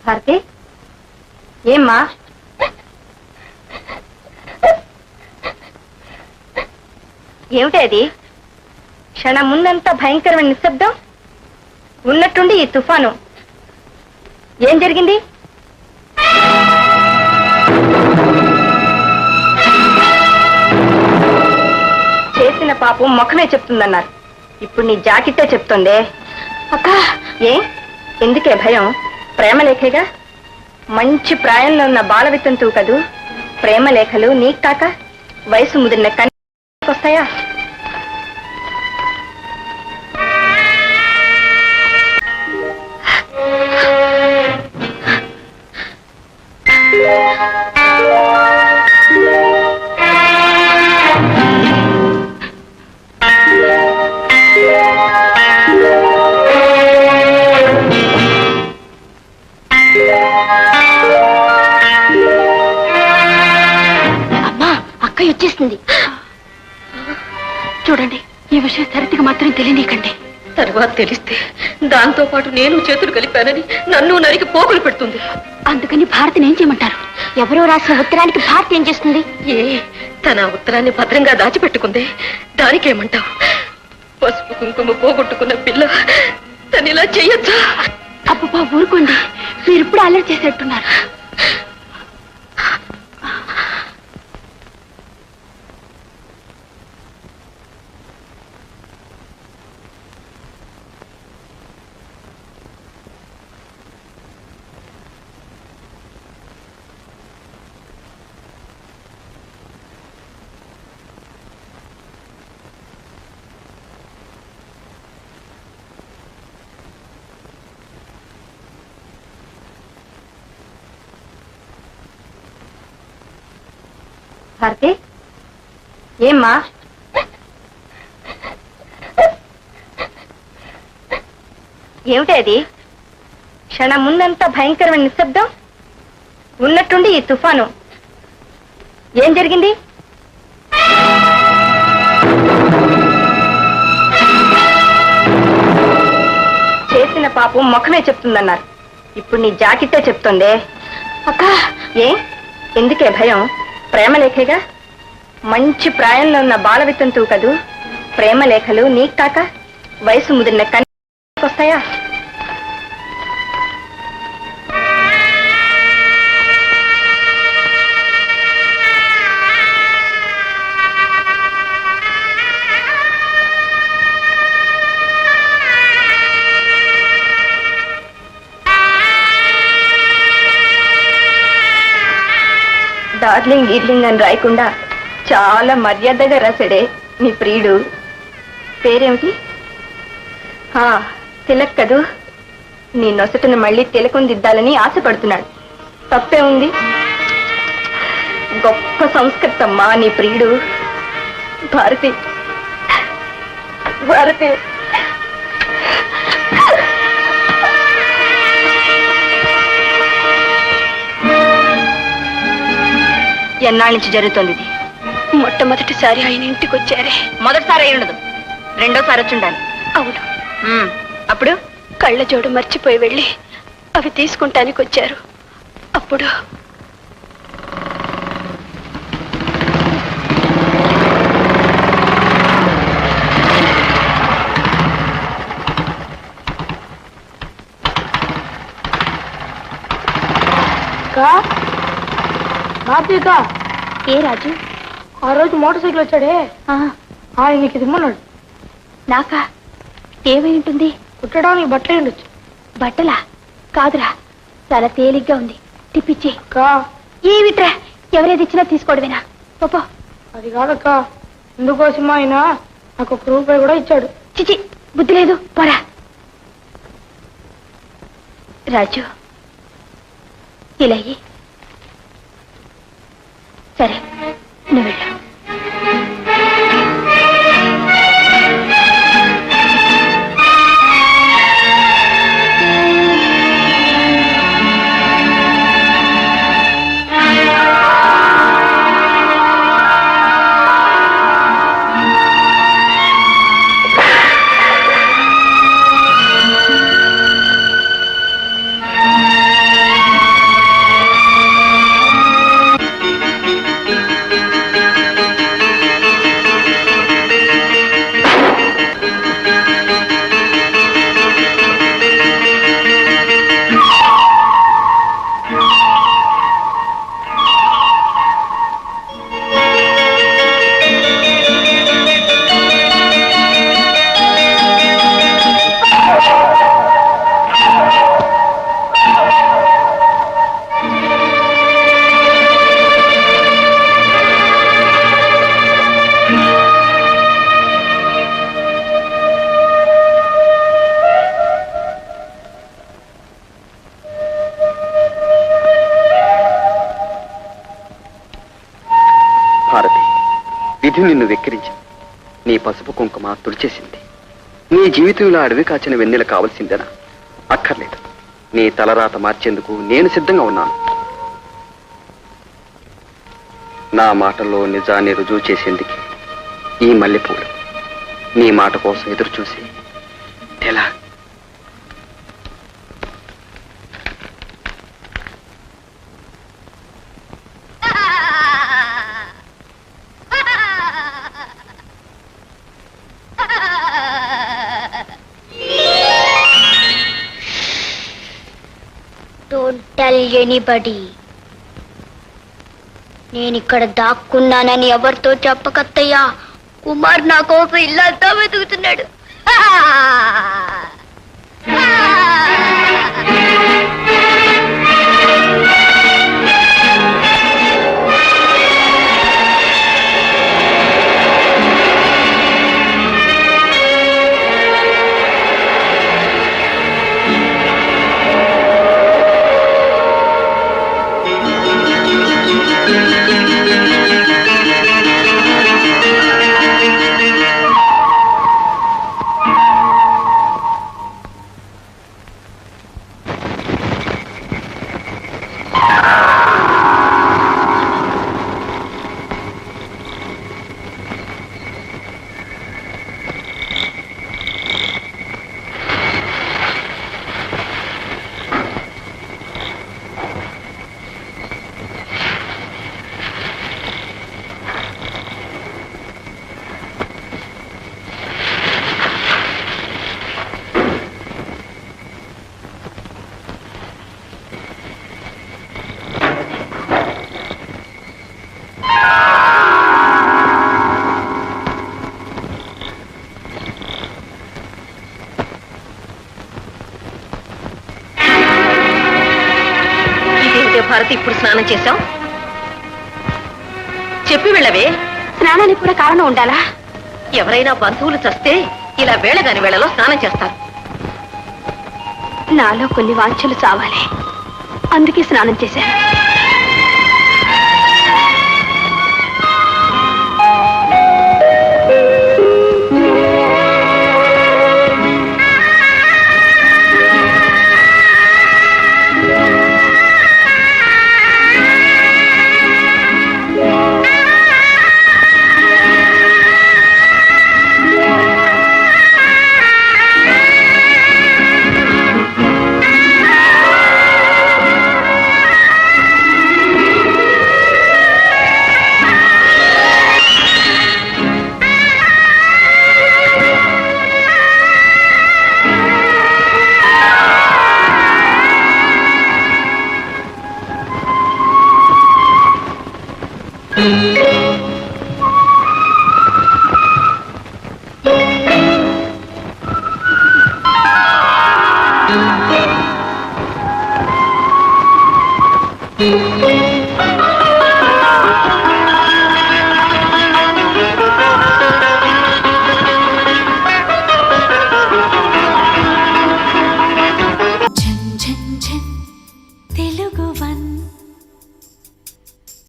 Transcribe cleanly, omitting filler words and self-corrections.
భారతి ఏమ్మా? ఏమిటి అది? క్షణం ముందంతా భయంకరమైన నిశ్శబ్దం, ఉన్నట్టుండి ఈ తుఫాను. ఏం జరిగింది? చేసిన పాపం ముఖమే చెప్తుందన్నారు. ఇప్పుడు నీ జాకెట్టే చెప్తుందే. అక్క ఏ ఎందుకే భయం? ప్రేమలేఖేగా. మంచి ప్రాయంలో ఉన్న బాల వితంతువు కదూ. ప్రేమలేఖలు నీకు కాక వయసు ముదిరిన కన్యకి వస్తాయా? వచ్చేస్తుంది. చూడండి, ఈ విషయం సరితికి మాత్రం తెలియనీకండి. తర్వాత తెలిస్తే దాంతో పాటు నేను చేతులు కలిపానని నన్ను నరికి పోగులు పెడుతుంది. అందుకని భారతిని ఏం చేయమంటారు? ఎవరో రాసిన ఉత్తరానికి భారతి ఏం చేస్తుంది? తన ఉత్తరాన్ని భద్రంగా దాచిపెట్టుకుంది. దానికేమంటావు? పసుపు కుంకుమ పోగొట్టుకున్న పిల్ల తను ఇలా చెయ్యొచ్చా? అబ్బా ఊరుకోండి, మీరు ఇప్పుడు అల్లరి చేసేట్టున్నారు. భారతి ఏమ్మా? ఏమిటి అది? క్షణం ముందంతా భయంకరమైన నిశ్శబ్దం, ఉన్నట్టుండి ఈ తుఫాను. ఏం జరిగింది? చేసిన పాపం ముఖమే చెప్తుందన్నారు. ఇప్పుడు నీ జాకెట్టే చెప్తుందే. అక్క ఏ ఎందుకే భయం? ప్రేమలేఖేగా. మంచి ప్రాయంలో ఉన్న బాల వితంతువు కదూ. ప్రేమలేఖలు నీకు కాక వయసు ముదిరిన కన్యకి వస్తాయా? డార్లింగ్ గీర్లింగ్ అని రాయకుండా చాలా మర్యాదగా రాశాడే నీ ప్రియుడు. పేరేమిటి? తిలక్ కదూ. నీ నొసటను మళ్ళీ తిలకం దిద్దాలని ఆశపడుతున్నాడు. తప్పే ఉంది? గొప్ప సంస్కృతమ్మా నీ ప్రియుడు. భారతి భారతి ఎన్నాళ్ళ నుంచి జరుగుతోంది ఇది? మొట్టమొదటిసారి ఆయన ఇంటికి వచ్చారే. మొదటిసారి అయి ఉండదు, రెండోసారి వచ్చి ఉండాలి. అవును. అప్పుడు కళ్ళ జోడు మర్చిపోయి వెళ్ళి అవి తీసుకుంటానికి వచ్చారు. అప్పుడు ఏ రాజు, ఆ రోజు మోటార్ సైకిల్ వచ్చాడే, ఆయనకి దిమ్మన్నాడు. నాకా? ఏమై ఉంటుంది? కుట్టడానికి బట్టలే ఉండొచ్చు. బట్టలా? కాదురా, చాలా తేలిగ్గా ఉంది. తిప్పిచ్చి. ఏమిట్రా, ఎవరేది ఇచ్చినా తీసుకోవడమేనా? పాపా అది కాదక్క, ఇందుకోసం ఆయన నాకు ₹1 కూడా ఇచ్చాడు. చిచి, బుద్ధి లేదు, పోరా. రాజు ఇలా సరే, నువ్వు వెళ్ళు. విధి నిన్ను వెక్కిరించింది. నీ పసుపు కుంకుమ తుడిచేసింది. నీ జీవితంలో అడవి కాచిన వెన్నెల కావలసిందేనా? అక్కర్లేదు. నీ తలరాత మార్చేందుకు నేను సిద్ధంగా ఉన్నాను. నా మాటల్లో నిజాన్ని రుజువు చేసేందుకు ఈ మల్లెపూలు. నీ మాట కోసం ఎదురు చూసి ఎలా? Don't tell anybody. నేనిక్కడ దాక్కున్నానని ఎవరితో చెప్పకత్తయ్యా. కుమార్ నా కోసం ఇల్లంతా వెతుకుతున్నాడు. భారతి, ఇప్పుడు స్నానం చేశాం? చెప్పి వెళ్ళవే. స్నానానికి కూడా కారణం ఉండాలా? ఎవరైనా బంధువులు చస్తే ఇలా వేళగాని వేళలో స్నానం చేస్తారు. నాలో కొన్ని వాంఛలు చావాలి, అందుకే స్నానం చేశాను. Thank you.